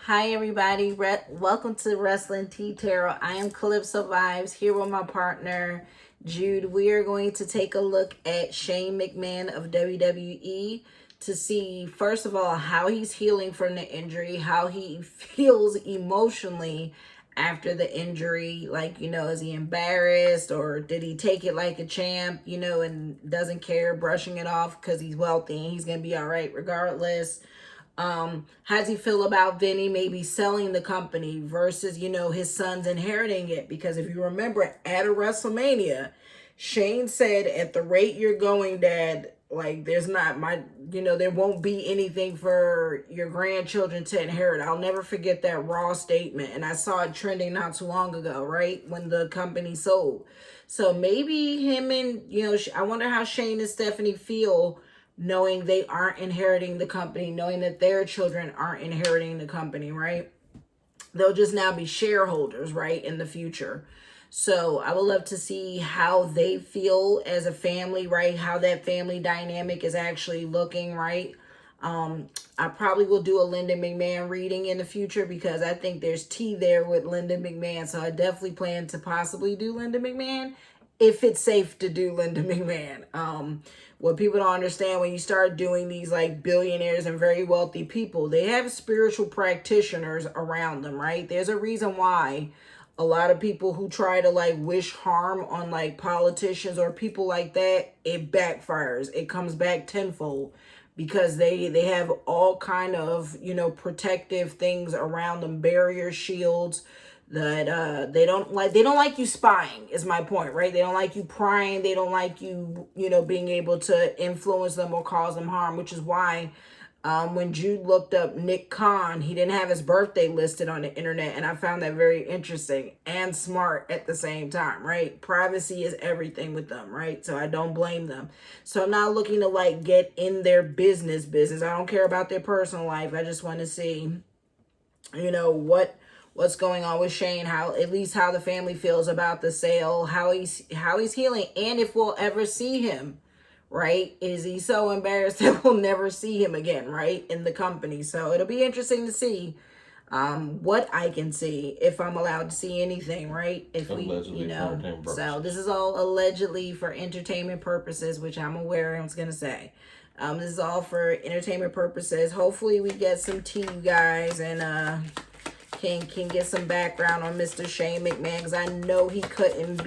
Hi everybody, welcome to Wrestling Tea Tarot. I am Calypso Vibes here with my partner Jude. We are going to take a look at Shane McMahon of WWE to see, first of all, how he's healing from the injury, how he feels emotionally after the injury. Like, is he embarrassed or did he take it like a champ, and doesn't care, brushing it off because he's wealthy and he's going to be all right regardless. How does he feel about Vinny maybe selling the company versus, his sons inheriting it? Because if you remember at a WrestleMania, Shane said, at the rate you're going, Dad, like there won't be anything for your grandchildren to inherit. I'll never forget that Raw statement. And I saw it trending not too long ago, right? When the company sold. So maybe him and, I wonder how Shane and Stephanie feel knowing they aren't inheriting the company, knowing that their children aren't inheriting the company, right? They'll just now be shareholders, right, in the future. So I would love to see how they feel as a family, right? How that family dynamic is actually looking, right? I probably will do a Linda McMahon reading in the future because I think there's tea there with Linda McMahon. So I definitely plan to possibly do Linda McMahon if it's safe to do Linda McMahon. What people don't understand, when you start doing these like billionaires and very wealthy people, they have spiritual practitioners around them, right? There's a reason why a lot of people who try to like wish harm on like politicians or people like that, it backfires. It comes back tenfold because they have all kind of, protective things around them, barrier shields that they don't like you spying, is my point, right? They don't like you prying, they don't like you, being able to influence them or cause them harm, which is why when Jude looked up Nick Khan, he didn't have his birthday listed on the internet, and I found that very interesting and smart at the same time, right? Privacy is everything with them, right? So I don't blame them. So I'm not looking to like get in their business. I don't care about their personal life. I just want to see, what's going on with Shane, how the family feels about the sale, how he's healing, and if we'll ever see him, right? Is he so embarrassed that we'll never see him again, right, in the company? So it'll be interesting to see what I can see, if I'm allowed to see anything, right? If allegedly for entertainment purposes. So this is all allegedly for entertainment purposes, which I'm aware I was gonna say. This is all for entertainment purposes. Hopefully we get some tea, you guys, and can get some background on Mr. Shane McMahon, because I know he couldn't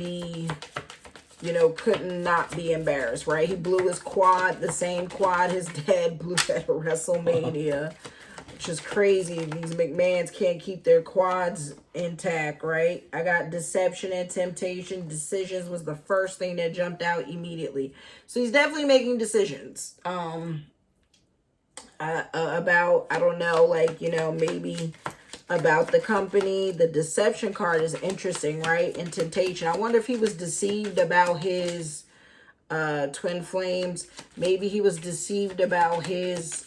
not be embarrassed, right? He blew his quad, the same quad his dad blew at WrestleMania, which is crazy. These McMahons can't keep their quads intact, right? I got deception and temptation. Decisions was the first thing that jumped out immediately. So he's definitely making decisions. About, I don't know, like, maybe about the company. The deception card is interesting, right? And temptation. I wonder if he was deceived about his twin flames. Maybe he was deceived about his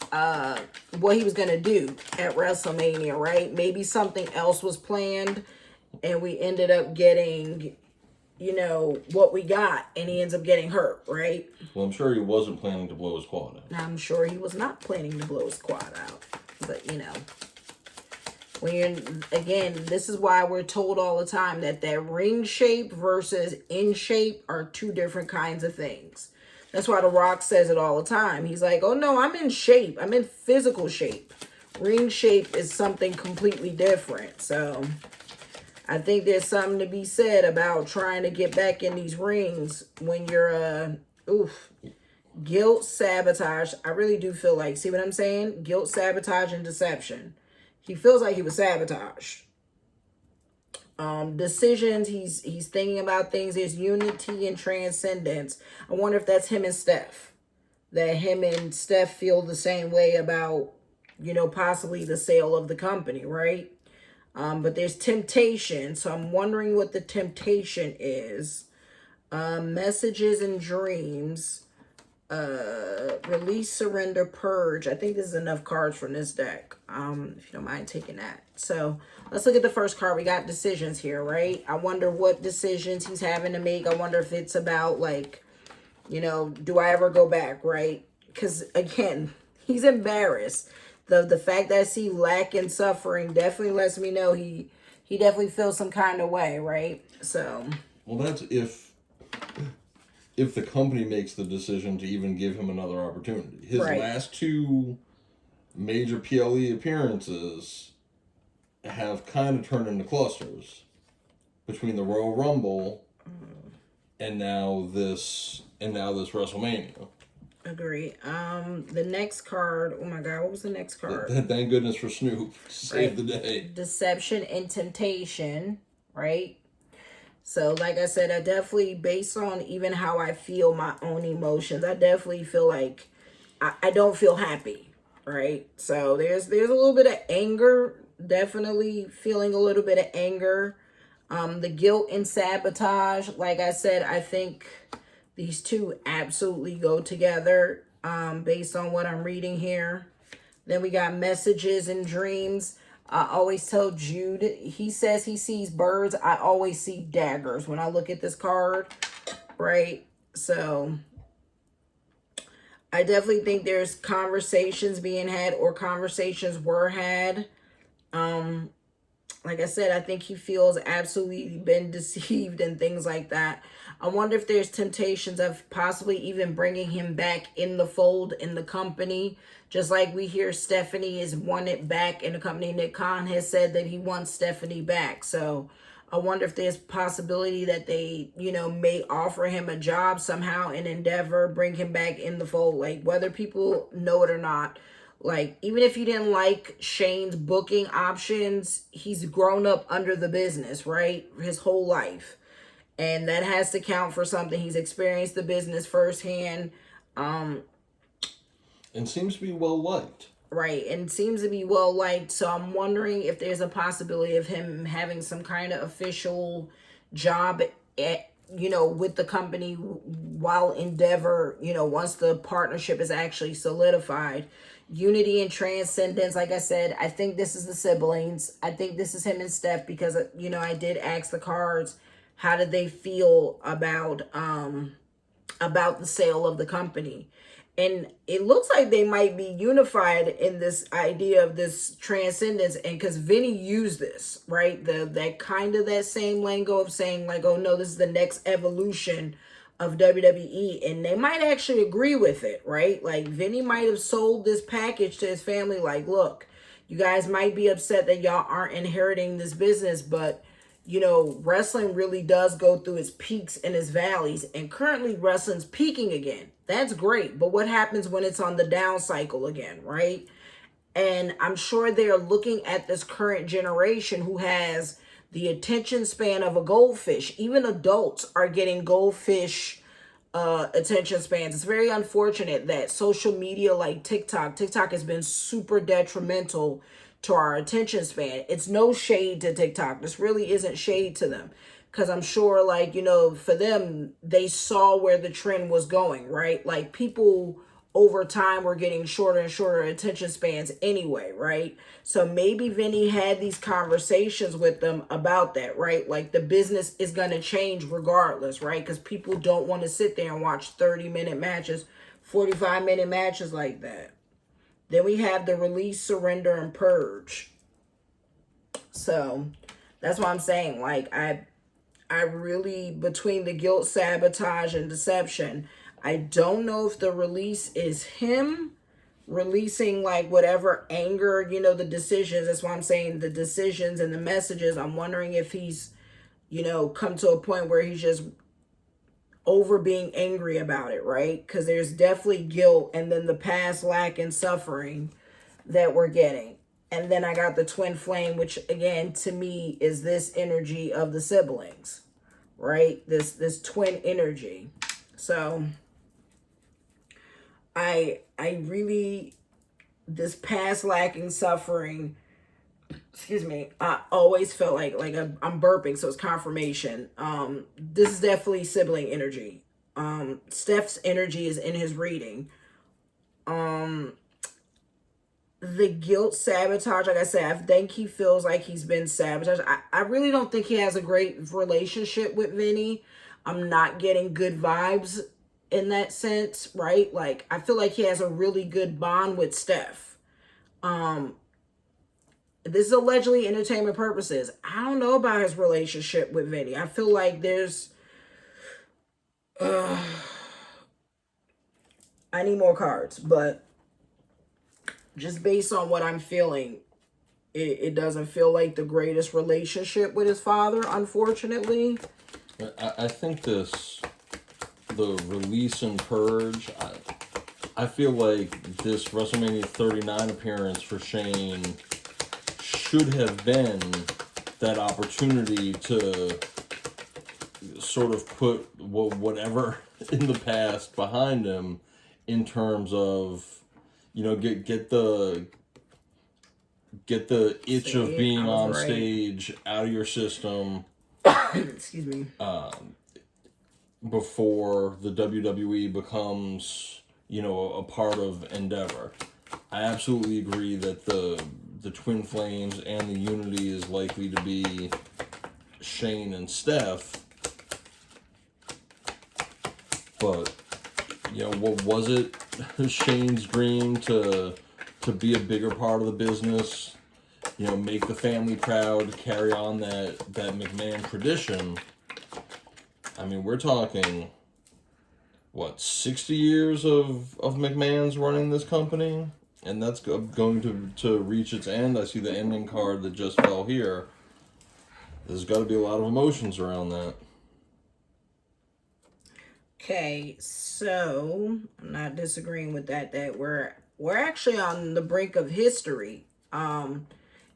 what he was gonna do at WrestleMania, right? Maybe something else was planned and we ended up getting what we got, and he ends up getting hurt, right? Well, I'm sure he wasn't planning to blow his quad out. I'm sure he was not planning to blow his quad out, but when you're, again, this is why we're told all the time that ring shape versus in shape are two different kinds of things. That's why The Rock says it all the time. He's like, oh no, I'm in shape. I'm in physical shape. Ring shape is something completely different. So I think there's something to be said about trying to get back in these rings when you're, guilt, sabotage. I really do feel like, see what I'm saying? Guilt, sabotage, and deception. He feels like he was sabotaged. Decisions, he's thinking about things. There's unity and transcendence. I wonder if that's him and Steph. That him and Steph feel the same way about, possibly the sale of the company, right? But there's temptation. So I'm wondering what the temptation is. Messages and dreams. Release, surrender, purge. I think this is enough cards from this deck, if you don't mind taking that. So let's look at the first card. We got decisions here, right? I wonder what decisions he's having to make. I wonder if it's about like, do I ever go back, right? Because again, he's embarrassed The fact that I see lack and suffering definitely lets me know he definitely feels some kind of way, right? So. Well, that's if the company makes the decision to even give him another opportunity. His last two major PLE appearances have kind of turned into clusters between the Royal Rumble and now this WrestleMania. Agree. The next card. Oh my God, what was the next card? Thank goodness for Snoop to save the day. Deception and temptation, right? So, like I said, I definitely, based on even how I feel my own emotions, I definitely feel like I don't feel happy, right? So there's a little bit of anger, definitely feeling a little bit of anger. The guilt and sabotage, like I said, I think these two absolutely go together, based on what I'm reading here. Then we got messages and dreams. I always tell Jude, he says he sees birds. I always see daggers when I look at this card, right? So I definitely think there's conversations being had, or conversations were had. Like I said, I think he feels absolutely been deceived and things like that. I wonder if there's temptations of possibly even bringing him back in the fold in the company. Just like we hear Stephanie is wanted back in the company. Nick Khan has said that he wants Stephanie back. So I wonder if there's possibility that they, may offer him a job somehow in Endeavor, bring him back in the fold. Like, whether people know it or not. Like, even if you didn't like Shane's booking options, he's grown up under the business, right? His whole life. And that has to count for something. He's experienced the business firsthand. And seems to be well liked. Right. And seems to be well liked. So I'm wondering if there's a possibility of him having some kind of official job at, with the company while Endeavor, once the partnership is actually solidified. Unity and transcendence, like I said, I think this is the siblings. I think this is him and Steph because, I did ask the cards, how did they feel about the sale of the company? And it looks like they might be unified in this idea of this transcendence. And because Vinny used this, right? That same lingo of saying like, oh no, this is the next evolution of WWE. And they might actually agree with it, right? Like Vinny might have sold this package to his family. Like, look, you guys might be upset that y'all aren't inheriting this business, but wrestling really does go through its peaks and its valleys. And currently wrestling's peaking again. That's great. But what happens when it's on the down cycle again, right? And I'm sure they're looking at this current generation who has the attention span of a goldfish. Even adults are getting goldfish attention spans. It's very unfortunate that social media like TikTok has been super detrimental to our attention span. It's no shade to TikTok. This really isn't shade to them. Because I'm sure, for them, they saw where the trend was going, right? Like, people over time were getting shorter and shorter attention spans anyway, right? So maybe Vinny had these conversations with them about that, right? Like, the business is going to change regardless, right? Because people don't want to sit there and watch 30-minute matches, 45-minute matches like that. Then we have the release, surrender, and purge. So that's what I'm saying. Like, I really, between the guilt, sabotage, and deception, I don't know if the release is him releasing like whatever anger, the decisions. That's why I'm saying the decisions and the messages. I'm wondering if he's, come to a point where he's just over being angry about it, right? Because there's definitely guilt and then the past lack and suffering that we're getting. And then I got the twin flame, which again, to me, is this energy of the siblings, right? This twin energy. So I really, this past lacking suffering, I always felt like I'm burping, so it's confirmation. This is definitely sibling energy. Steph's energy is in his reading. The guilt, sabotage, like I said, I think he feels like he's been sabotaged. I really don't think he has a great relationship with Vinny. I'm not getting good vibes in that sense, right? Like, I feel like he has a really good bond with Steph. This is allegedly entertainment purposes. I don't know about his relationship with Vinny. I feel like there's I need more cards, but just based on what I'm feeling, it doesn't feel like the greatest relationship with his father, unfortunately. I think the release and purge, I feel like this WrestleMania 39 appearance for Shane should have been that opportunity to sort of put whatever in the past behind him, in terms of, get the itch of being on stage out of your system. Excuse me. Before the WWE becomes, a part of Endeavor. I absolutely agree that the Twin Flames and the unity is likely to be Shane and Steph. But, what was it? Shane's dream to be a bigger part of the business, make the family proud, carry on that McMahon tradition. I mean, we're talking, 60 years of McMahon's running this company? And that's going to reach its end. I see the ending card that just fell here. There's got to be a lot of emotions around that. Okay, so I'm not disagreeing with that we're actually on the brink of history. When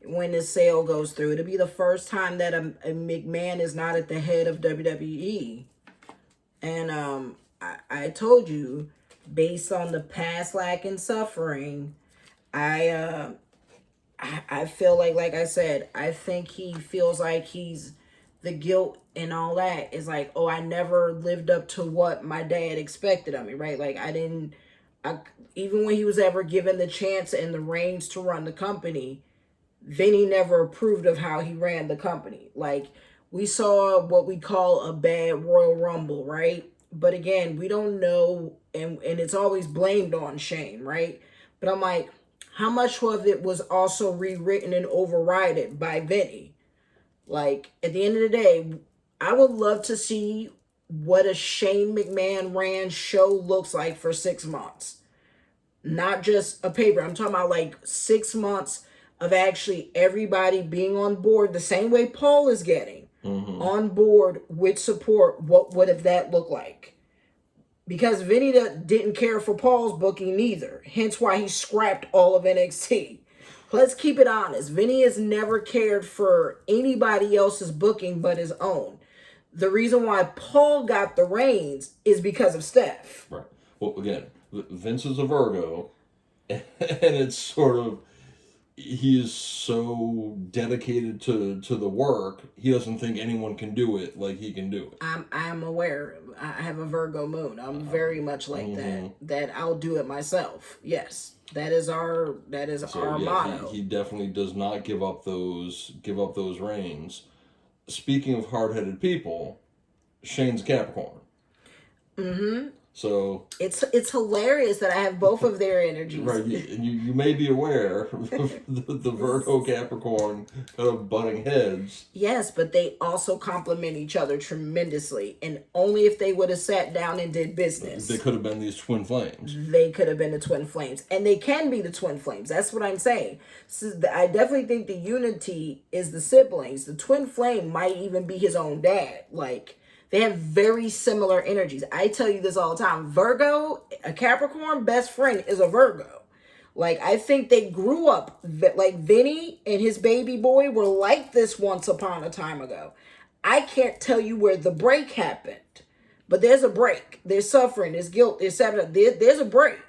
this sale goes through, it'll be the first time that a McMahon is not at the head of WWE. And I told you, based on the past lack and suffering, I feel like I said, I think he feels like he's the guilt and all that is like, oh, I never lived up to what my dad expected of me, right? Like even when he was ever given the chance and the reins to run the company, Vinny never approved of how he ran the company. Like, we saw what we call a bad Royal Rumble, right? But again, we don't know, and it's always blamed on Shane, right? But I'm like, how much of it was also rewritten and overridden by Vinny? Like, at the end of the day, I would love to see what a Shane McMahon ran show looks like for 6 months. Not just a paper. I'm talking about like 6 months of actually everybody being on board the same way Paul is getting on board with support. What would have that looked like? Because Vinny didn't care for Paul's booking neither. Hence why he scrapped all of NXT. Let's keep it honest. Vinny has never cared for anybody else's booking but his own. The reason why Paul got the reins is because of Steph. Right. Well, again, Vince is a Virgo, and it's sort of, he is so dedicated to the work, he doesn't think anyone can do it like he can do it. I'm aware. I have a Virgo moon. I'm very much like that I'll do it myself. Yes. That is our motto. He definitely does not give up those reins. Speaking of hard-headed people, Shane's Capricorn. So it's hilarious that I have both of their energies. Right, you may be aware of the Virgo Capricorn kind of butting heads. Yes, but they also complement each other tremendously, and only if they would have sat down and did business. They could have been these twin flames. They could have been the twin flames, and they can be the twin flames. That's what I'm saying. So I definitely think the unity is the siblings. The twin flame might even be his own dad. Like, they have very similar energies. I tell you this all the time. Virgo, a Capricorn best friend is a Virgo. Like, I think they grew up, like Vinny and his baby boy were like this once upon a time ago. I can't tell you where the break happened, but there's a break. There's suffering, there's guilt, there's a break.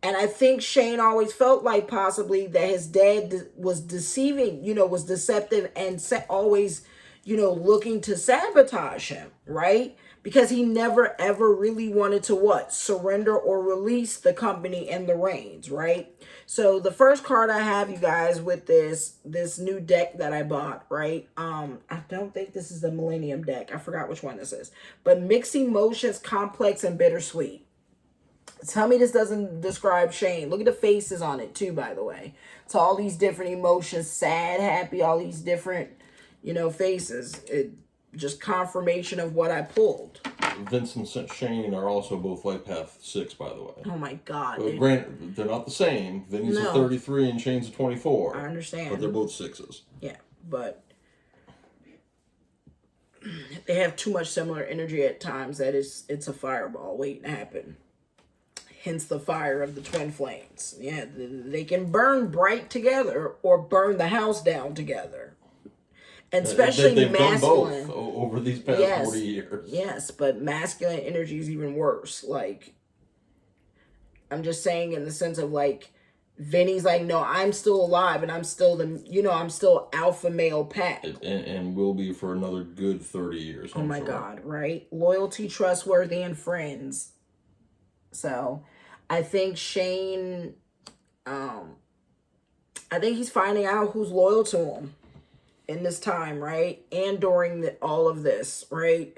And I think Shane always felt like possibly that his dad was deceiving, was deceptive and always, looking to sabotage him, right? Because he never ever really wanted to surrender or release the company and the reins, right? So the first card I have, you guys, with this new deck that I bought, right? I don't think this is the Millennium deck. I forgot which one this is. But Mixed Emotions, Complex, and Bittersweet. Tell me this doesn't describe Shane. Look at the faces on it too, by the way. It's all these different emotions, sad, happy, all these different, faces. It just confirmation of what I pulled. Vincent and Shane are also both Life Path 6, by the way. Oh my God. Granted, they're not the same. Vinny's a 33 and Shane's a 24. I understand. But they're both 6s. Yeah, but they have too much similar energy at times that it's a fireball waiting to happen. Hence the fire of the twin flames. Yeah, they can burn bright together or burn the house down together. And especially they've masculine. done both over these past 40 years. Yes, but masculine energy is even worse. Like, I'm just saying in the sense of like, Vinny's like, no, I'm still alive and I'm still I'm still alpha male pack. And will be for another good 30 years. Oh my God, right? Loyalty, trustworthy, and friends. So, I think Shane, I think he's finding out who's loyal to him in this time, right? And during all of this, right?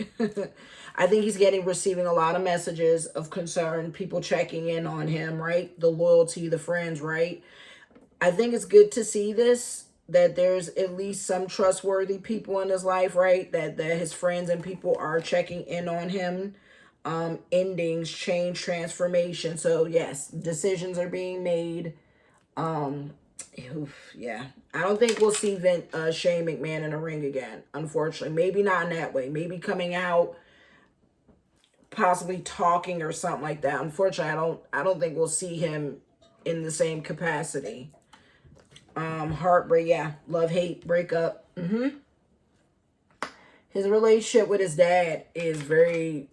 I think he's receiving a lot of messages of concern, people checking in on him, right? The loyalty, the friends, right? I think it's good to see this, that there's at least some trustworthy people in his life, right? That his friends and people are checking in on him. Endings, change, transformation. So yes, decisions are being made. Yeah, I don't think we'll see Shane McMahon in a ring again, unfortunately. Maybe not in that way. Maybe coming out, possibly talking or something like that. Unfortunately, I don't think we'll see him in the same capacity. Heartbreak, yeah, love, hate, breakup. His relationship with his dad is very,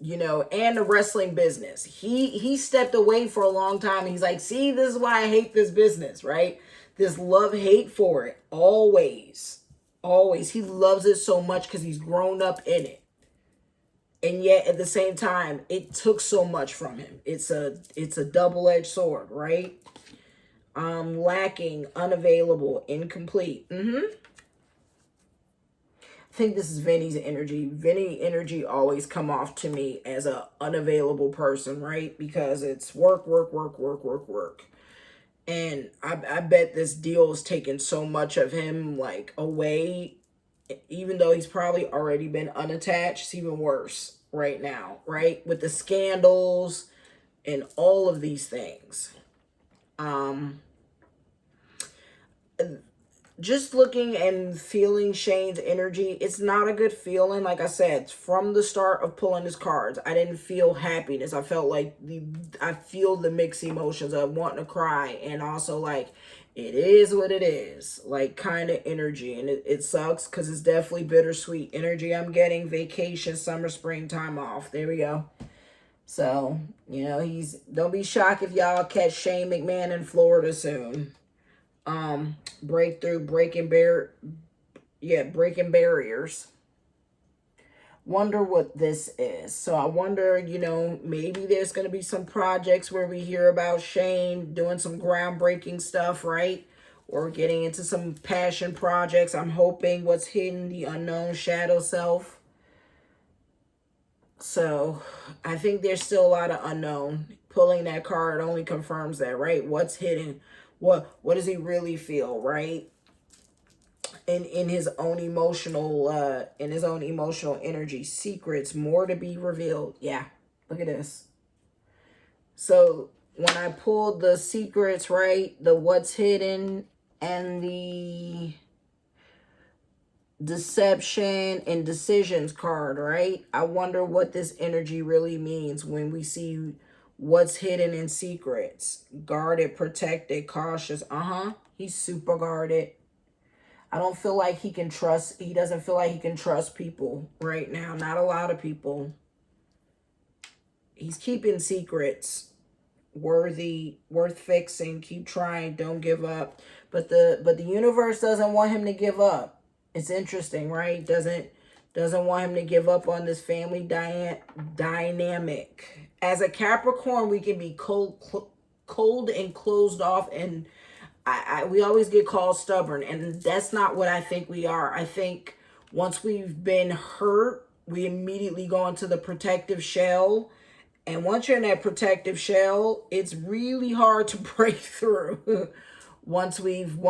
and the wrestling business. He stepped away for a long time. He's like, see, this is why I hate this business, right? This love-hate for it. Always. Always. He loves it so much because he's grown up in it. And yet, at the same time, it took so much from him. It's a double-edged sword, right? Lacking, unavailable, incomplete. I think this is Vinny's energy. Vinny energy always come off to me as a unavailable person, right? Because it's work. And I bet this deal is taking so much of him, like, away. Even though he's probably already been unattached, it's even worse right now, right? With the scandals and all of these things. Just looking and feeling Shane's energy, it's not a good feeling. Like I said, from the start of pulling his cards, I didn't feel happiness. I felt like I feel the mixed emotions of wanting to cry and also like, it is what it is, like kind of energy. And it sucks because it's definitely bittersweet energy I'm getting. Vacation, summer, spring, time off. There we go. So, don't be shocked if y'all catch Shane McMahon in Florida soon. Breakthrough, breaking barriers. Wonder what this is. So I wonder, maybe there's going to be some projects where we hear about Shane doing some groundbreaking stuff, right? Or getting into some passion projects. I'm hoping what's hidden, the unknown shadow self. So I think there's still a lot of unknown. Pulling that card only confirms that, right? What's hidden? What does he really feel, right? In his own emotional energy. Secrets, more to be revealed. Yeah, look at this. So when I pulled the secrets, right, the what's hidden and the deception and decisions card, right? I wonder what this energy really means when we see what's hidden in secrets. Guarded, protected, cautious. He's super guarded. I don't feel like he doesn't feel like he can trust people right now. Not a lot of people. He's keeping secrets. Worth fixing. Keep trying. Don't give up. But the universe doesn't want him to give up. It's interesting, right? Doesn't want him to give up on this family dynamic. As a Capricorn, we can be cold and closed off, and we always get called stubborn, and that's not what I think we are. I think once we've been hurt, we immediately go into the protective shell, And once you're in that protective shell, it's really hard to break through once we've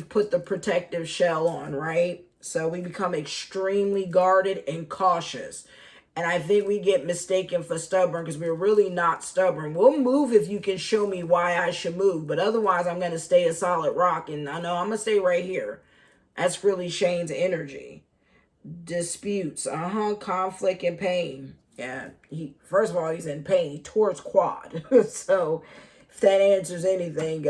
put the protective shell on, right? So we become extremely guarded and cautious. And I think we get mistaken for stubborn because we're really not stubborn. We'll move if you can show me why I should move. But otherwise, I'm going to stay a solid rock. And I know I'm going to stay right here. That's really Shane's energy. Disputes. Conflict and pain. Yeah. First of all, he's in pain. He tore his quad. So if that answers anything,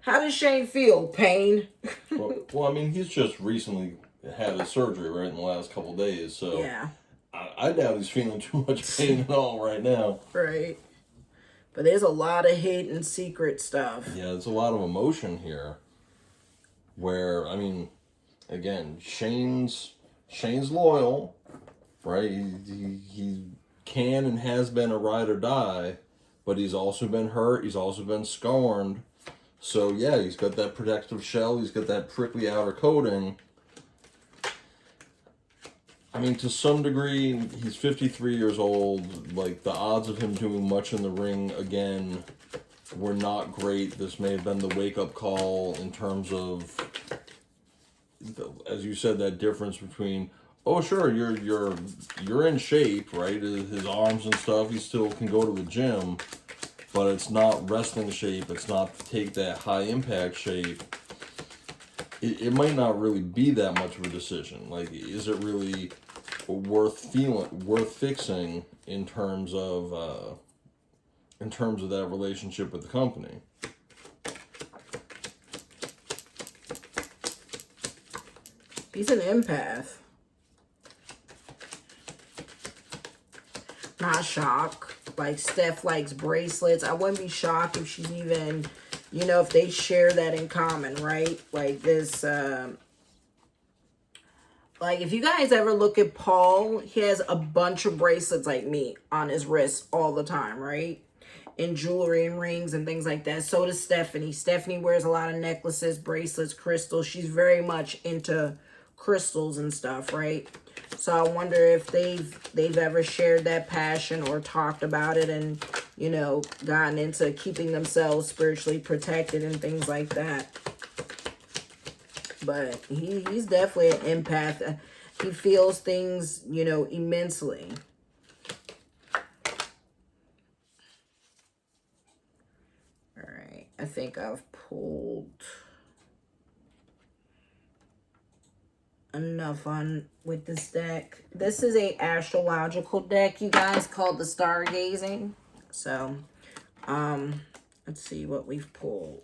how does Shane feel? Pain? well, I mean, he's just recently had his surgery, right, in the last couple of days. So yeah. I doubt he's feeling too much pain at all right now. Right. But there's a lot of hidden secret stuff. Yeah, there's a lot of emotion here. Where, I mean, again, Shane's loyal, right? He can and has been a ride or die, but he's also been hurt. He's also been scorned. So yeah, he's got that protective shell. He's got that prickly outer coating. I mean, to some degree, he's 53 years old. Like, the odds of him doing much in the ring again were not great. This may have been the wake-up call in terms of, as you said, that difference between, oh, sure, you're in shape, right? His arms and stuff, he still can go to the gym, but it's not wrestling shape. It's not take that high-impact shape. It might not really be that much of a decision. Like, is it really worth fixing in terms of that relationship with the company? He's an empath. Not shocked. Like, Steph likes bracelets. I wouldn't be shocked if she's even, if they share that in common, right? Like this, like, if you guys ever look at Paul, he has a bunch of bracelets like me on his wrist all the time, right? And jewelry and rings and things like that. So does Stephanie. Stephanie wears a lot of necklaces, bracelets, crystals. She's very much into crystals and stuff, right? So I wonder if they've ever shared that passion or talked about it and, gotten into keeping themselves spiritually protected and things like that. But he's definitely an empath. He feels things, immensely. All right. I think I've pulled enough on with this deck. This is a astrological deck, you guys, called the Stargazing. So, let's see what we've pulled.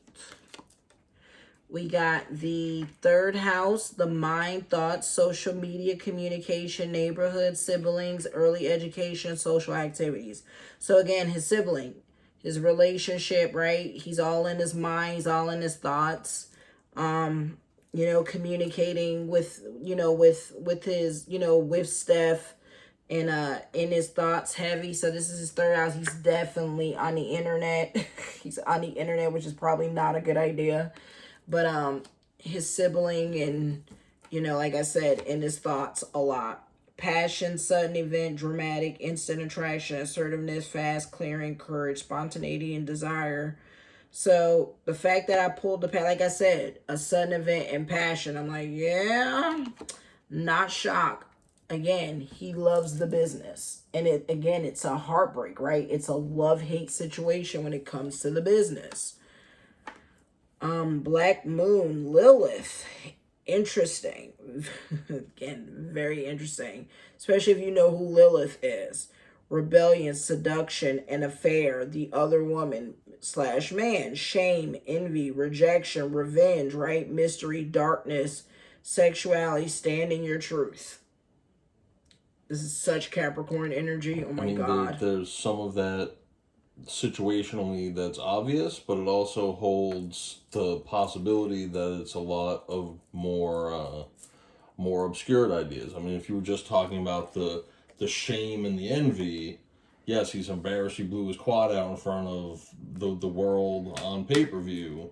We got the third house, the mind, thoughts, social media, communication, neighborhood, siblings, early education, social activities. So again, his sibling, his relationship, right? He's all in his mind, he's all in his thoughts. Communicating with, with his, with Steph and in his thoughts heavy. So this is his third house. He's definitely on the internet. He's on the internet, which is probably not a good idea. But his sibling and, like I said, in his thoughts a lot. Passion, sudden event, dramatic, instant attraction, assertiveness, fast, clearing, courage, spontaneity, and desire. So the fact that I pulled the like I said, a sudden event and passion, I'm like, yeah, not shocked. Again, he loves the business. And it's a heartbreak, right? It's a love-hate situation when it comes to the business. Black Moon, Lilith. Interesting. Again, very interesting. Especially if you know who Lilith is. Rebellion, seduction, an affair, the other woman / man, shame, envy, rejection, revenge, right? Mystery, darkness, sexuality, standing your truth. This is such Capricorn energy. Oh my God. There's some of that situationally that's obvious, but it also holds the possibility that it's a lot of more obscured ideas. I mean, if you were just talking about the shame and the envy, yes, he's embarrassed he blew his quad out in front of the world on pay-per-view,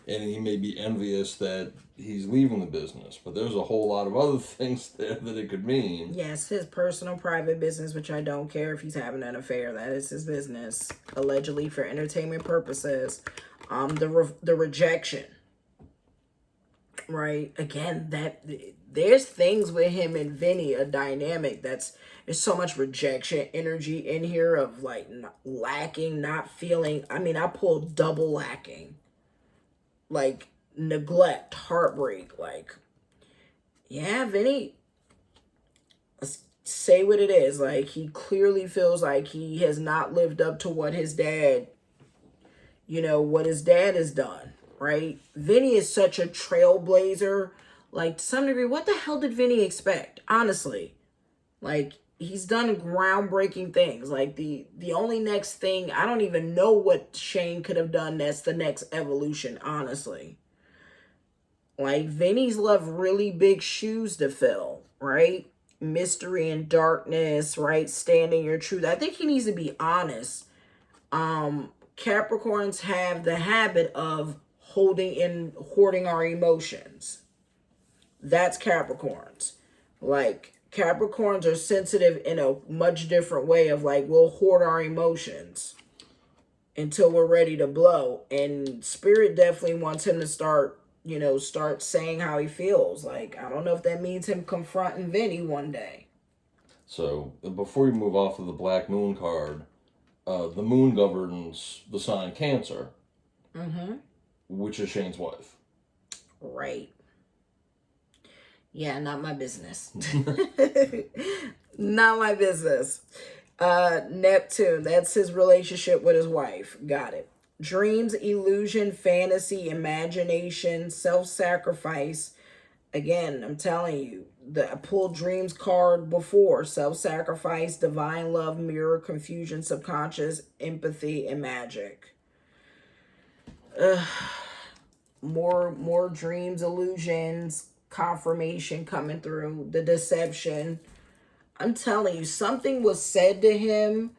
and he may be envious that he's leaving the business, but there's a whole lot of other things there that it could mean. Yes, his personal private business, which I don't care if he's having an affair. That is his business, allegedly for entertainment purposes. The rejection, right? Again, that there's things with him and Vinny, a dynamic there's so much rejection energy in here of like lacking, not feeling. I mean, I pulled double lacking, like neglect, heartbreak, like yeah, Vinny. Let's say what it is. Like he clearly feels like he has not lived up to what his dad, what his dad has done. Right? Vinny is such a trailblazer. Like to some degree, what the hell did Vinny expect? Honestly, like he's done groundbreaking things. Like the only next thing, I don't even know what Shane could have done. That's the next evolution. Honestly, like Vinny's left really big shoes to fill. Right? Mystery and darkness. Right? Standing your truth. I think he needs to be honest. Capricorns have the habit of hoarding our emotions. That's Capricorns. Like Capricorns are sensitive in a much different way of like we'll hoard our emotions until we're ready to blow. And Spirit definitely wants him to start saying how he feels. Like I don't know if that means him confronting Vinny one day. So before we move off of the Black Moon card, the moon governs the sign Cancer, which is Shane's wife. Right. Yeah, not my business. Not my business. Neptune, that's his relationship with his wife. Got it. Dreams, illusion, fantasy, imagination, self-sacrifice. Again, I'm telling you, I pulled dreams card before. Self-sacrifice, divine love, mirror, confusion, subconscious, empathy, and magic. More dreams, illusions, confirmation coming through, the deception. I'm telling you, something was said to him.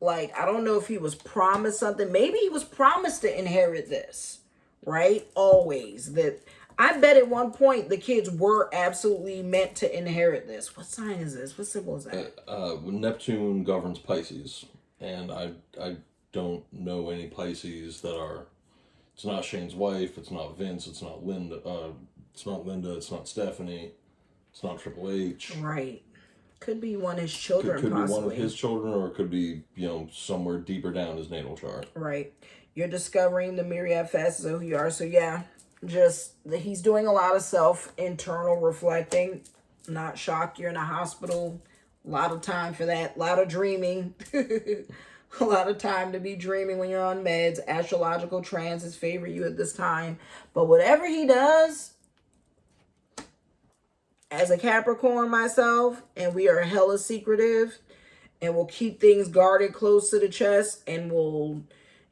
Like, I don't know if he was promised something. Maybe he was promised to inherit this, right? Always. That I bet at one point the kids were absolutely meant to inherit this. What sign is this? What symbol is that? Neptune governs Pisces, and I don't know any Pisces that are. It's not Shane's wife. It's not Vince. It's not Linda. It's not Linda. It's not Stephanie. It's not Triple H. Right. Could be one of his children, could possibly. Be one of his children, or it could be, somewhere deeper down his natal chart. Right. You're discovering the myriad facets of who you are. So, yeah, he's doing a lot of internal reflecting. Not shocked you're in a hospital. A lot of time for that. A lot of dreaming. A lot of time to be dreaming when you're on meds. Astrological transits favor you at this time. But whatever he does, as a Capricorn myself, and we are hella secretive, and we'll keep things guarded close to the chest, and we'll,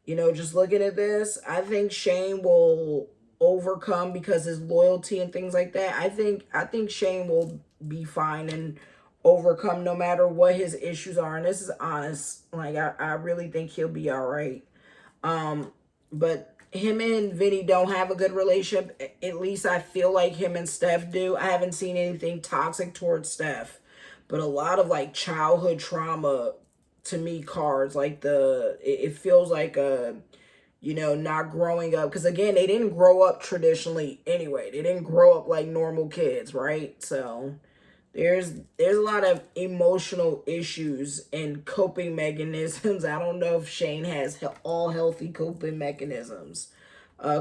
just looking at this, I think Shane will overcome because his loyalty and things like that. I think Shane will be fine and overcome no matter what his issues are. And this is honest. Like, I really think he'll be all right. But him and Vinny don't have a good relationship. At least I feel like him and Steph do. I haven't seen anything toxic towards Steph, but a lot of like childhood trauma to me cards. Like it feels like not growing up. Because again, they didn't grow up traditionally anyway. They didn't grow up like normal kids, right? So there's a lot of emotional issues and coping mechanisms. I don't know if Shane has all healthy coping mechanisms.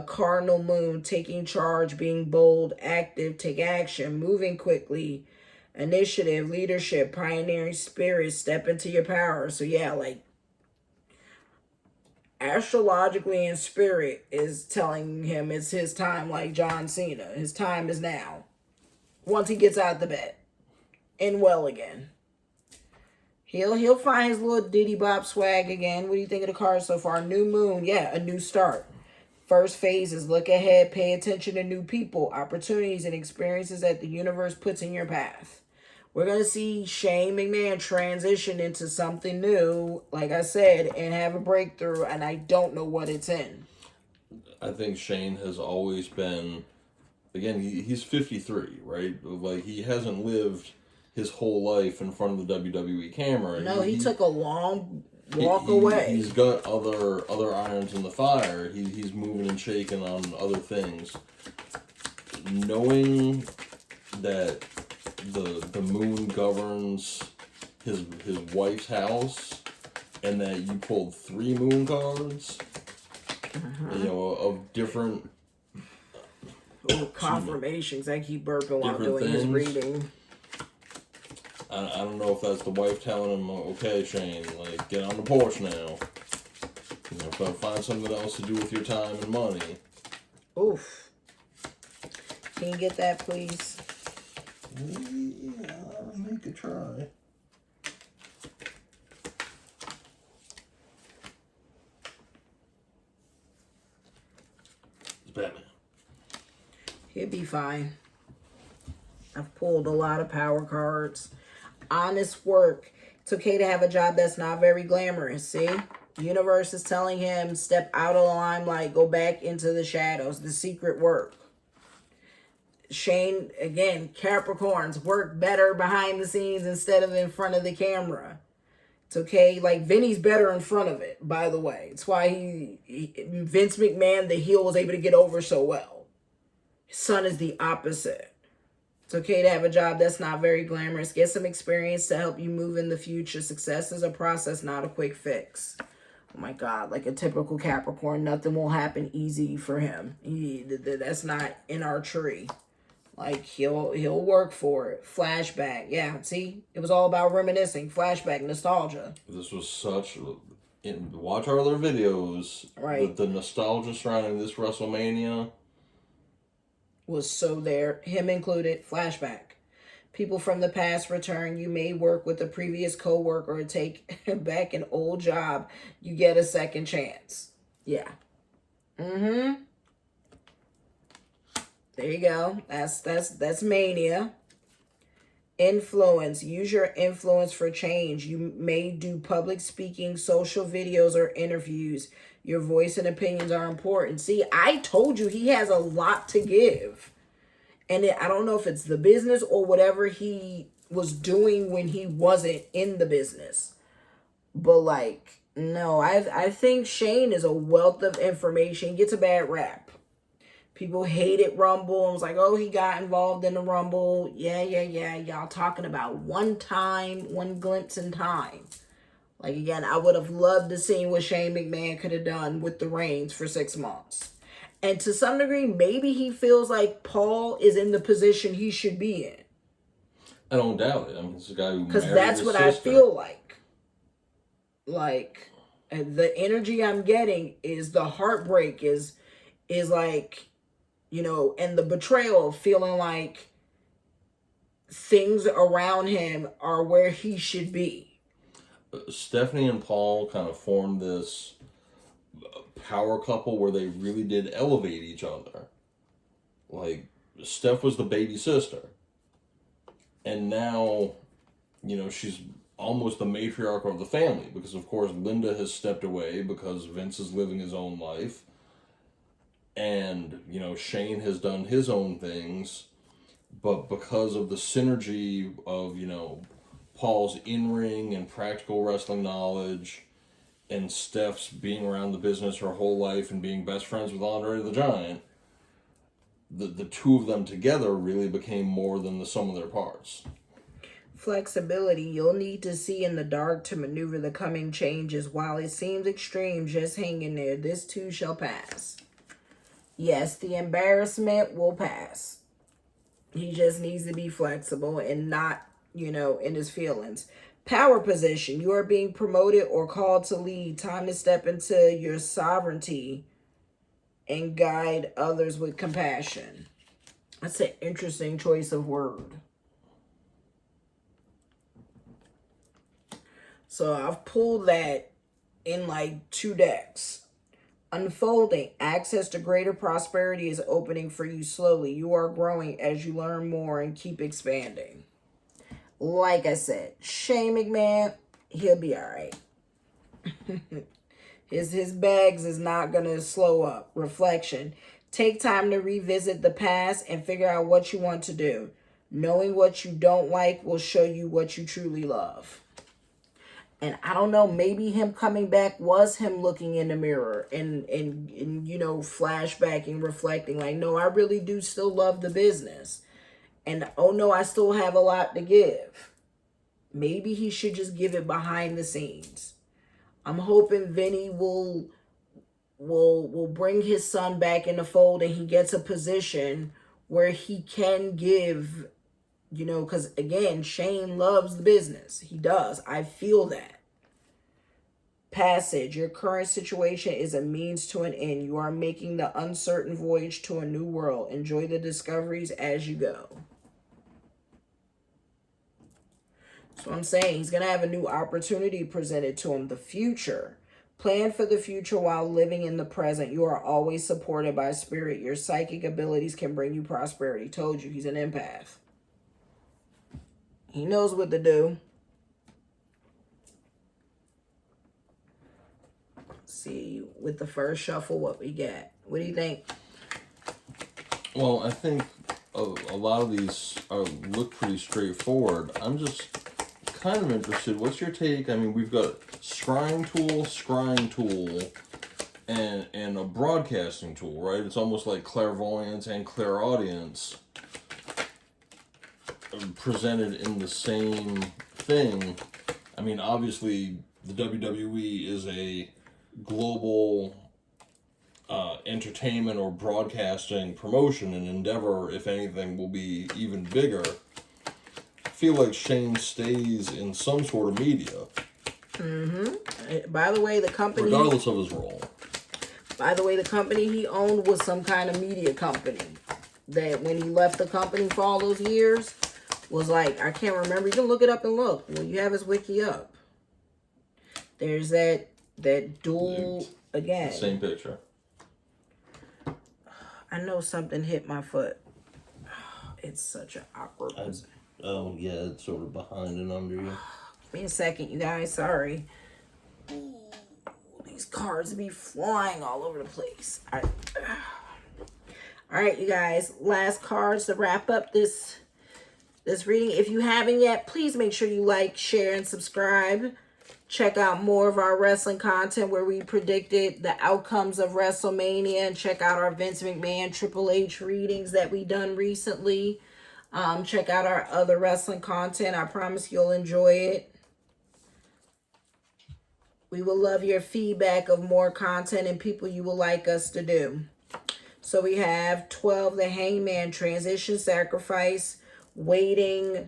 Cardinal moon, taking charge, being bold, active, take action, moving quickly, initiative, leadership, pioneering spirit, step into your power. So yeah, like astrologically in spirit is telling him it's his time, like John Cena. His time is now. Once he gets out of the bed. And well again. He'll find his little Diddy Bop swag again. What do you think of the cards so far? New moon, yeah, a new start. First phase is look ahead, pay attention to new people, opportunities, and experiences that the universe puts in your path. We're going to see Shane McMahon transition into something new, like I said, and have a breakthrough, and I don't know what it's in. I think Shane has always been, again, he's 53, right? Like, he hasn't lived his whole life in front of the WWE camera. No, he took a long walk away. He's got other irons in the fire. He's moving and shaking on other things. Knowing that the moon governs his wife's house, and that you pulled 3 moon cards, you know, of different confirmations. I keep burping while doing his reading. I don't know if that's the wife telling him, okay, Shane, like, get on the porch now. You know, find something else to do with your time and money. Oof. Can you get that, please? Yeah, I'll make a try. It's Batman. He'll be fine. I've pulled a lot of power cards. Honest work. It's okay to have a job that's not very glamorous. See? Universe is telling him, step out of the limelight, go back into the shadows, the secret work. Shane, again, Capricorns, work better behind the scenes instead of in front of the camera. It's okay. Like, Vinny's better in front of it, by the way. It's why Vince McMahon, the heel, was able to get over so well. His son is the opposite. It's okay to have a job that's not very glamorous. Get some experience to help you move in the future. Success is a process, not a quick fix. Oh my God, like a typical Capricorn, nothing will happen easy for him. That's not in our tree. Like, he'll work for it. Flashback, yeah. See, it was all about reminiscing. Flashback, nostalgia. This was such. Watch our other videos. Right. The nostalgia surrounding this WrestleMania was so there, him included. Flashback. People from the past return. You may work with a previous co-worker or take back an old job. You get a second chance. Yeah. Mm-hmm. There you go. That's mania. Influence. Use your influence for change. You may do public speaking, social videos, or interviews. Your voice and opinions are important. See, I told you he has a lot to give. And I don't know if it's the business or whatever he was doing when he wasn't in the business. But, like, no, I think Shane is a wealth of information. He gets a bad rap. People hated Rumble and was like, oh, he got involved in the Rumble. Yeah. Y'all talking about one glimpse in time. Like, again, I would have loved to see what Shane McMahon could have done with the reigns for 6 months. And to some degree, maybe he feels like Paul is in the position he should be in. I don't doubt it. I mean, it's a guy who because that's what I feel like. Like, the energy I'm getting is the heartbreak is like, you know, and the betrayal, feeling like things around him are where he should be. Stephanie and Paul kind of formed this power couple where they really did elevate each other. Like, Steph was the baby sister. And now, you know, she's almost the matriarch of the family because, of course, Linda has stepped away because Vince is living his own life. And, you know, Shane has done his own things. But because of the synergy of, you know, Paul's in-ring and practical wrestling knowledge and Steph's being around the business her whole life and being best friends with Andre the Giant, the two of them together really became more than the sum of their parts. Flexibility. You'll need to see in the dark to maneuver the coming changes. While it seems extreme, just hang in there. This too shall pass. Yes, the embarrassment will pass. He just needs to be flexible and not, you know, in his feelings. Power position. You are being promoted or called to lead. Time to step into your sovereignty and guide others with compassion. That's an interesting choice of word. So I've pulled that in like 2 decks. Unfolding. Access to greater prosperity is opening for you slowly. You are growing as you learn more and keep expanding. Like I said, Shane McMahon, he'll be all right. His bags is not going to slow up. Reflection. Take time to revisit the past and figure out what you want to do. Knowing what you don't like will show you what you truly love. And I don't know, maybe him coming back was him looking in the mirror and you know, flashbacking, reflecting like, no, I really do still love the business. And oh no, I still have a lot to give. Maybe he should just give it behind the scenes. I'm hoping Vinny will bring his son back in the fold and he gets a position where he can give, you know, because again, Shane loves the business. He does. I feel that. Passage. Your current situation is a means to an end. You are making the uncertain voyage to a new world. Enjoy the discoveries as you go. So I'm saying he's going to have a new opportunity presented to him. The future. Plan for the future while living in the present. You are always supported by spirit. Your psychic abilities can bring you prosperity. Told you, he's an empath. He knows what to do. Let's see, with the first shuffle, what we got. What do you think? Well, I think a lot of these look pretty straightforward. I'm just kind of interested. What's your take? I mean, we've got scrying tool, and a broadcasting tool, right? It's almost like clairvoyance and clairaudience presented in the same thing. I mean, obviously, the WWE is a global entertainment or broadcasting promotion, and Endeavor, if anything, will be even bigger. I feel like Shane stays in some sort of media. Mm-hmm. By the way, the company... regardless of his role. By the way, the company he owned was some kind of media company. That when he left the company for all those years... was like, I can't remember. You can look it up and look. Well, you have his wiki up. There's that dual again. Same picture. I know something hit my foot. It's such an awkward position. Oh yeah, it's sort of behind and under you. Give me a second, you guys. Sorry. Ooh, these cards be flying all over the place. All right, you guys. Last cards to wrap up this reading. If you haven't yet, please make sure you like, share, and subscribe. Check out more of our wrestling content where we predicted the outcomes of Wrestlemania, and check out our Vince McMahon Triple H readings that we done recently. Check out our other wrestling content. I promise you'll enjoy it. We will love your feedback of more content and people you would like us to do. So we have 12, the Hangman, transition, sacrifice, waiting,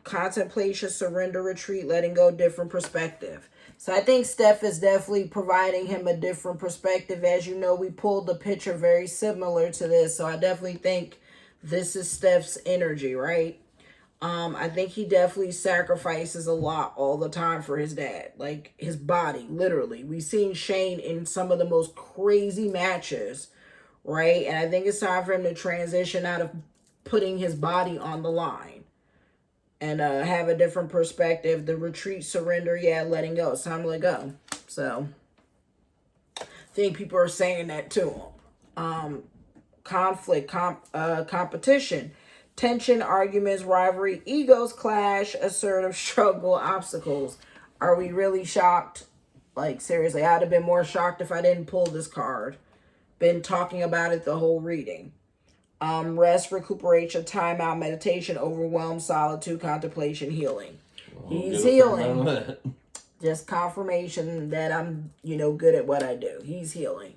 contemplation, surrender, retreat, letting go, different perspective. So I think Steph is definitely providing him a different perspective. As you know, we pulled the picture very similar to this. So I definitely think this is Steph's energy, right? I think he definitely sacrifices a lot all the time for his dad. Like his body, literally. We've seen Shane in some of the most crazy matches, right? And I think it's time for him to transition out of putting his body on the line and have a different perspective. The retreat, surrender, yeah, letting go. It's time to let go. So I think people are saying that to him. Conflict, competition, tension, arguments, rivalry, egos clash, assertive struggle, obstacles. Are we really shocked? Like, seriously, I'd have been more shocked if I didn't pull this card. Been talking about it the whole reading. Rest, recuperation, timeout, meditation, overwhelm, solitude, contemplation, healing. Well, he's healing. Just confirmation that I'm, good at what I do. He's healing.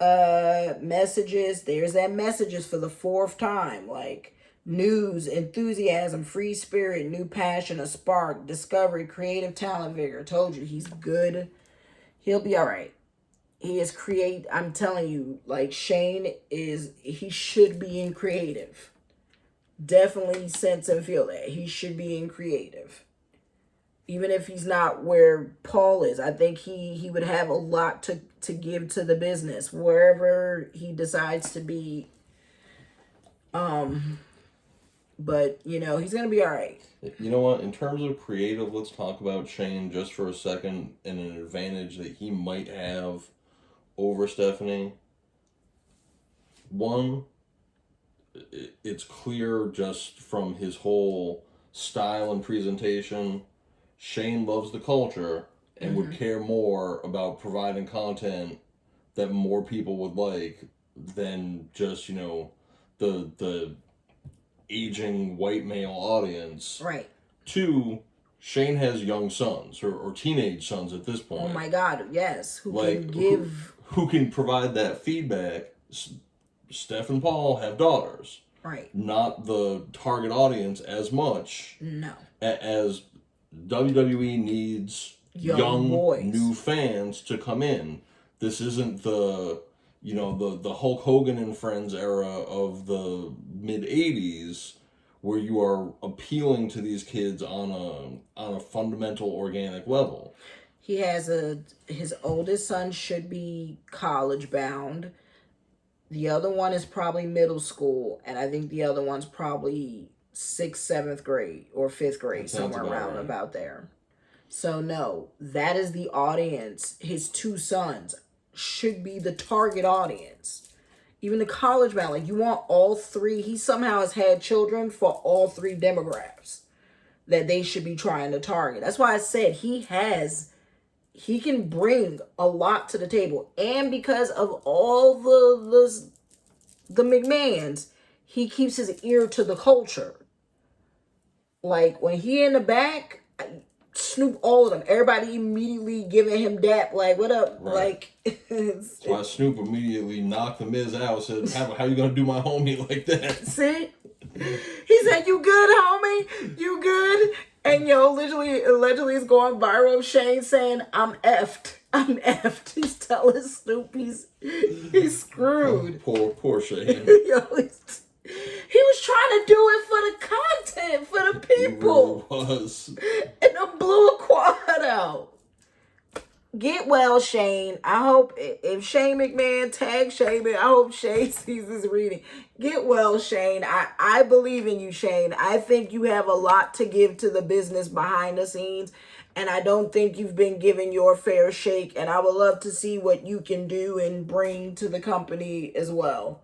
Messages. There's that messages for the 4th time. Like news, enthusiasm, free spirit, new passion, a spark, discovery, creative talent, vigor. Told you, he's good. He'll be all right. He is I'm telling you, like Shane he should be in creative. Definitely sense and feel that. He should be in creative. Even if he's not where Paul is, I think he would have a lot to give to the business wherever he decides to be But, you know, he's going to be all right. You know what? In terms of creative, let's talk about Shane just for a second and an advantage that he might have over Stephanie. One, it's clear just from his whole style and presentation, Shane loves the culture and would care more about providing content that more people would like than just, you know, the aging white male audience. Right. Two, Shane has young sons or teenage sons at this point. Oh my God, yes. Who can give... Who can provide that feedback. Steph and Paul have daughters. Right. Not the target audience as much. No. As WWE needs young boys. new fans to come in. This isn't the Hulk Hogan and Friends era of the mid 80s where you are appealing to these kids on a fundamental organic level. He has his oldest son should be college bound. The other one is probably middle school, and I think the other one's probably 6th, 7th grade or 5th grade, somewhere around about there. So no, that is the audience. His two sons should be the target audience. Even the college bound, like you want all three. He somehow has had children for all three demographics that they should be trying to target. That's why I said he can bring a lot to the table. And because of all the McMahons, he keeps his ear to the culture. Like when he in the back, Snoop all of them. Everybody immediately giving him dap, like, what up? Right. Like, that's why Snoop immediately knocked the Miz out, said, how you gonna do my homie like that? See? He said, you good, homie? You good? And allegedly is going viral of Shane saying, I'm effed. I'm effed. He's telling Snoop he's screwed. Poor Shane. He was trying to do it for the content, for the people. He really was. And then blew a quad out. Get well, Shane. I hope if Shane McMahon tags Shane, I hope Shane sees this reading. Get well, Shane. I believe in you, Shane. I think you have a lot to give to the business behind the scenes. And I don't think you've been given your fair shake. And I would love to see what you can do and bring to the company as well.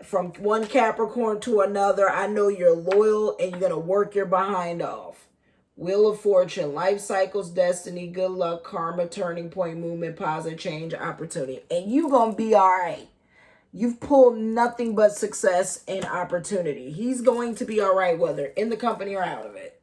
From one Capricorn to another, I know you're loyal and you're going to work your behind off. Wheel of Fortune, life cycles, destiny, good luck, karma, turning point, movement, positive change, opportunity. And you going to be all right. You've pulled nothing but success and opportunity. He's going to be all right, whether in the company or out of it.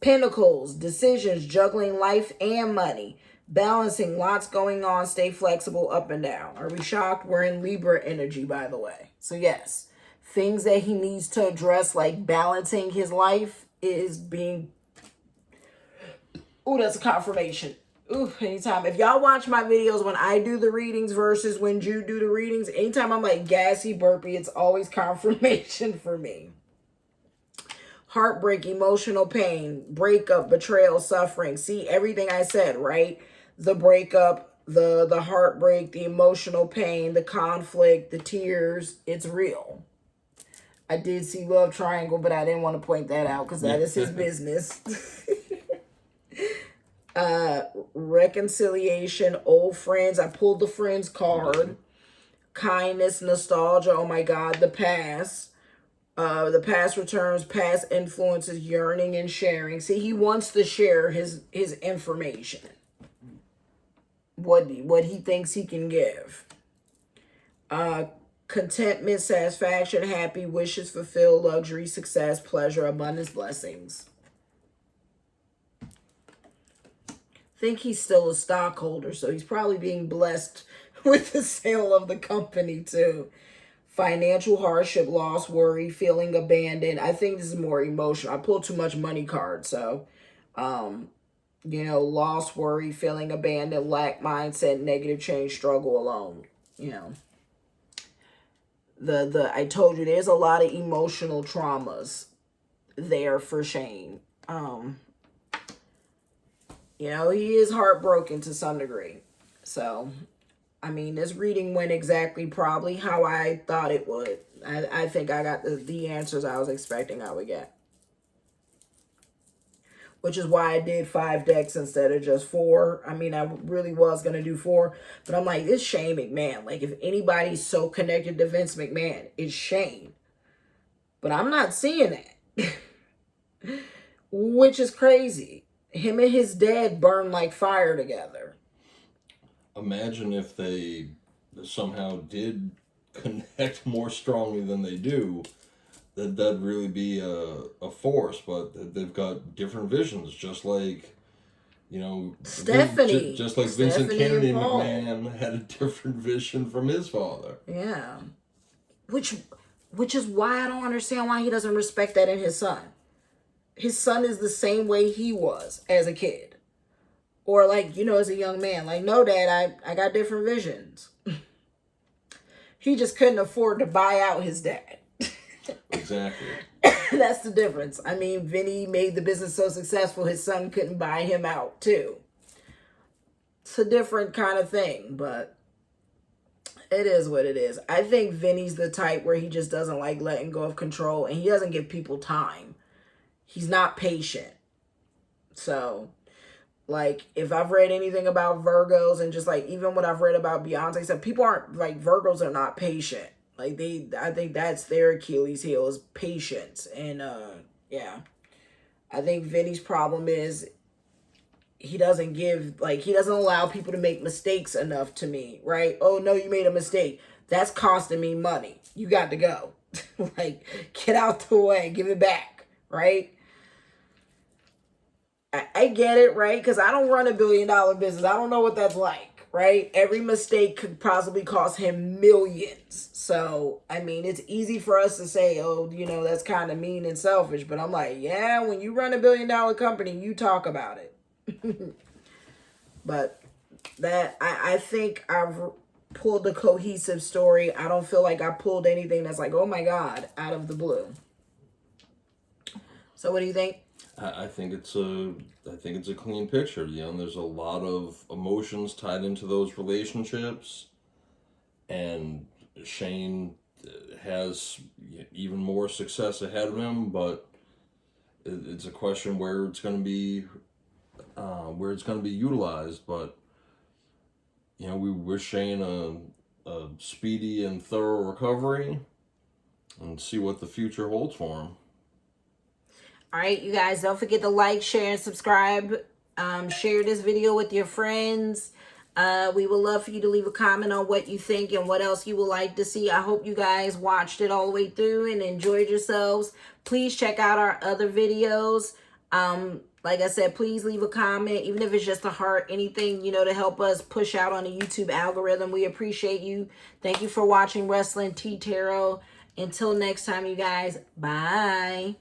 Pentacles, decisions, juggling life and money. Balancing, lots going on, stay flexible, up and down. Are we shocked? We're in Libra energy, by the way. So yes, things that he needs to address, like balancing his life, is being... Ooh, that's a confirmation. Ooh, anytime. If y'all watch my videos when I do the readings versus when Jude do the readings, anytime I'm like gassy, burpy, it's always confirmation for me. Heartbreak, emotional pain, breakup, betrayal, suffering. See, everything I said, right? The breakup, the heartbreak, the emotional pain, the conflict, the tears, it's real. I did see Love Triangle, but I didn't want to point that out because that is his business. Reconciliation, old friends. I pulled the friends card. Kindness, nostalgia. Oh my God, the past. The past returns, past influences, yearning and sharing. See, he wants to share his information. What he thinks he can give. Contentment, satisfaction, happy, wishes fulfilled, luxury, success, pleasure, abundance, blessings. I think he's still a stockholder, so he's probably being blessed with the sale of the company too. Financial hardship, loss, worry, feeling abandoned. I think this is more emotional. I pulled too much money cards, so loss, worry, feeling abandoned, lack mindset, negative change, struggle alone. I told you there's a lot of emotional traumas there for Shane. He is heartbroken to some degree. So I mean, this reading went exactly probably how I thought it would. I think I got the answers I was expecting I would get. Which is why I did 5 decks instead of just 4. I mean, I really was going to do 4. But I'm like, this Shane McMahon. Like, if anybody's so connected to Vince McMahon, it's Shane. But I'm not seeing that. Which is crazy. Him and his dad burn like fire together. Imagine if they somehow did connect more strongly than they do. That'd really be a force, but they've got different visions, just like, you know, Stephanie. Just like Vincent Kennedy McMahon had a different vision from his father. Yeah. Which is why I don't understand why he doesn't respect that in his son. His son is the same way he was as a kid. Or like, you know, as a young man. Like, no, Dad, I got different visions. He just couldn't afford to buy out his dad. Exactly. That's the difference. I mean, Vinny made the business so successful, his son couldn't buy him out too. It's a different kind of thing, but it is what it is. I think Vinny's the type where he just doesn't like letting go of control, and he doesn't give people time. He's not patient. So, like, if I've read anything about Virgos and just like even what I've read about Beyonce, said people aren't like, Virgos are not patient. Like, I think that's their Achilles heel is patience. And yeah, I think Vinny's problem is he doesn't allow people to make mistakes enough to me, right? Oh no, you made a mistake. That's costing me money. You got to go. Like, get out the way, give it back, right? I get it, right? Because I don't run $1 billion business. I don't know what that's like, right? Every mistake could possibly cost him millions. So, I mean, it's easy for us to say, oh, you know, that's kind of mean and selfish. But I'm like, yeah, when you run $1 billion company, you talk about it. But that, I think I've pulled a cohesive story. I don't feel like I pulled anything that's like, oh my God, out of the blue. So what do you think? I think it's a clean picture. You know, there's a lot of emotions tied into those relationships, and Shane has even more success ahead of him. But it's a question where it's going to be utilized. But you know, we wish Shane a speedy and thorough recovery, and see what the future holds for him. All right, you guys, don't forget to like, share, and subscribe. Share this video with your friends. We would love for you to leave a comment on what you think and what else you would like to see. I hope you guys watched it all the way through and enjoyed yourselves. Please check out our other videos. Like I said, please leave a comment, even if it's just a heart, anything, you know, to help us push out on the YouTube algorithm. We appreciate you. Thank you for watching Wrestling Tea Tarot. Until next time, you guys, bye.